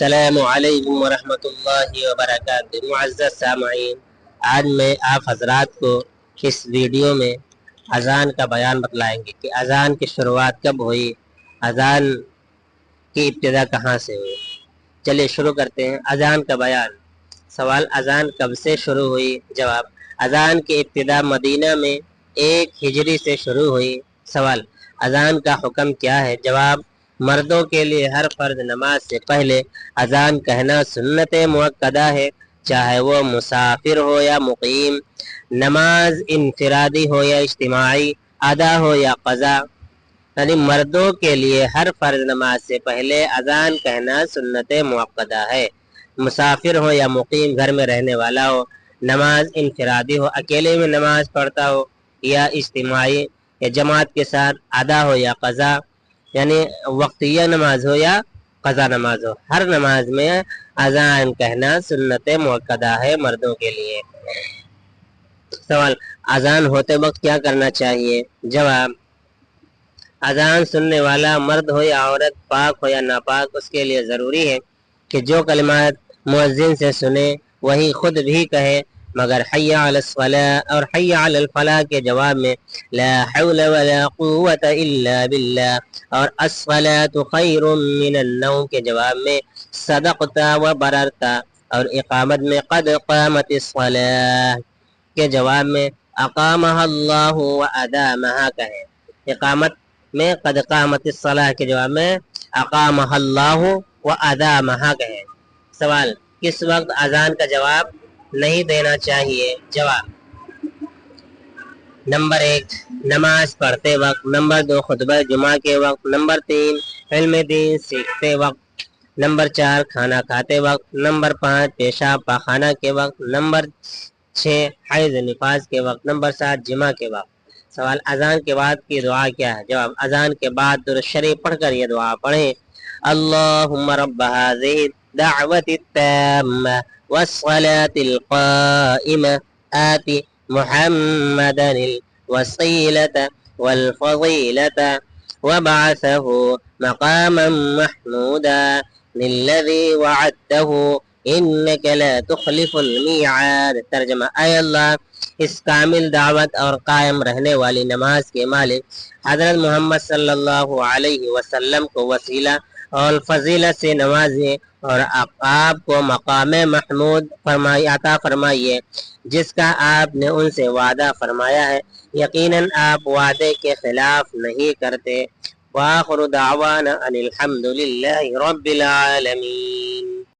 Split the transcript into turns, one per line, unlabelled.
السلام علیکم ورحمۃ اللہ وبرکاتہ۔ معزز سامعین، آج میں آپ حضرات کو اس ویڈیو میں اذان کا بیان بتلائیں گے کہ اذان کی شروعات کب ہوئی، اذان کی ابتدا کہاں سے ہوئی۔ چلیے شروع کرتے ہیں اذان کا بیان۔ سوال، اذان کب سے شروع ہوئی؟ جواب، اذان کی ابتدا مدینہ میں 1 ہجری سے شروع ہوئی۔ سوال، اذان کا حکم کیا ہے؟ جواب، مردوں کے لیے ہر فرض نماز سے پہلے اذان کہنا سنت مؤکدہ ہے، چاہے وہ مسافر ہو یا مقیم، نماز انفرادی ہو یا اجتماعی، ادا ہو یا قضا۔ یعنی مردوں کے لیے ہر فرض نماز سے پہلے اذان کہنا سنت مؤکدہ ہے، مسافر ہو یا مقیم، گھر میں رہنے والا ہو، نماز انفرادی ہو، اکیلے میں نماز پڑھتا ہو، یا اجتماعی یا جماعت کے ساتھ، ادا ہو یا قضا، یعنی وقتیہ نماز ہو یا قضا نماز ہو، ہر نماز میں اذان کہنا سنت مؤکدہ ہے مردوں کے لیے۔ سوال، اذان ہوتے وقت کیا کرنا چاہیے؟ جواب، اذان سننے والا مرد ہو یا عورت، پاک ہو یا ناپاک، اس کے لیے ضروری ہے کہ جو کلمات مؤذن سے سنے وہی خود بھی کہے، مگر حی علی الصلاۃ اور حی علی الفلاح کے جواب میں لا حول ولا قوة الا باللہ اور الصلاۃ خیر من النوم کے جواب میں صدقت و بررت اور اقامت میں قد قامت الصلاۃ کے جواب میں اقامها اللہ و ادامها کہیں۔ اقامت میں قد قامت الصلاۃ کے جواب میں اقامها اللہ و ادامها کہیں۔ سوال، کس وقت اذان کا جواب نہیں دینا چاہیے؟ جواب، نمبر 1 نماز پڑھتے وقت، نمبر 2 خطبہ جمعہ کے وقت، نمبر 3 علم دین سیکھتے وقت، نمبر 4 کھانا کھاتے وقت، نمبر 5 پیشاب پاخانہ کے وقت، نمبر 6 حیض نفاس کے وقت، نمبر 7 جمعہ کے وقت۔ سوال، اذان کے بعد کی دعا کیا ہے؟ جواب، اذان کے بعد درود شریف پڑھ کر یہ دعا پڑھیں، اللہم رب هذه الدعوة التامة والصلاة القائمة آت محمدا الوسيلة والفضيلة وبعثه مقاما محمودا للذي وعدته انك لا تخلف الميعاد۔ ترجمہ، اے اللہ، اس کامل دعوت اور قائم رہنے والی نماز کے مالک حضرت محمد صلی اللہ علیہ وسلم کو وسیلہ اور فضیلت سے نوازیں اور آپ کو مقام محمود عطا فرمائیے جس کا آپ نے ان سے وعدہ فرمایا ہے، یقیناً آپ وعدے کے خلاف نہیں کرتے۔ وآخر دعوانا ان الحمد للہ رب العالمین۔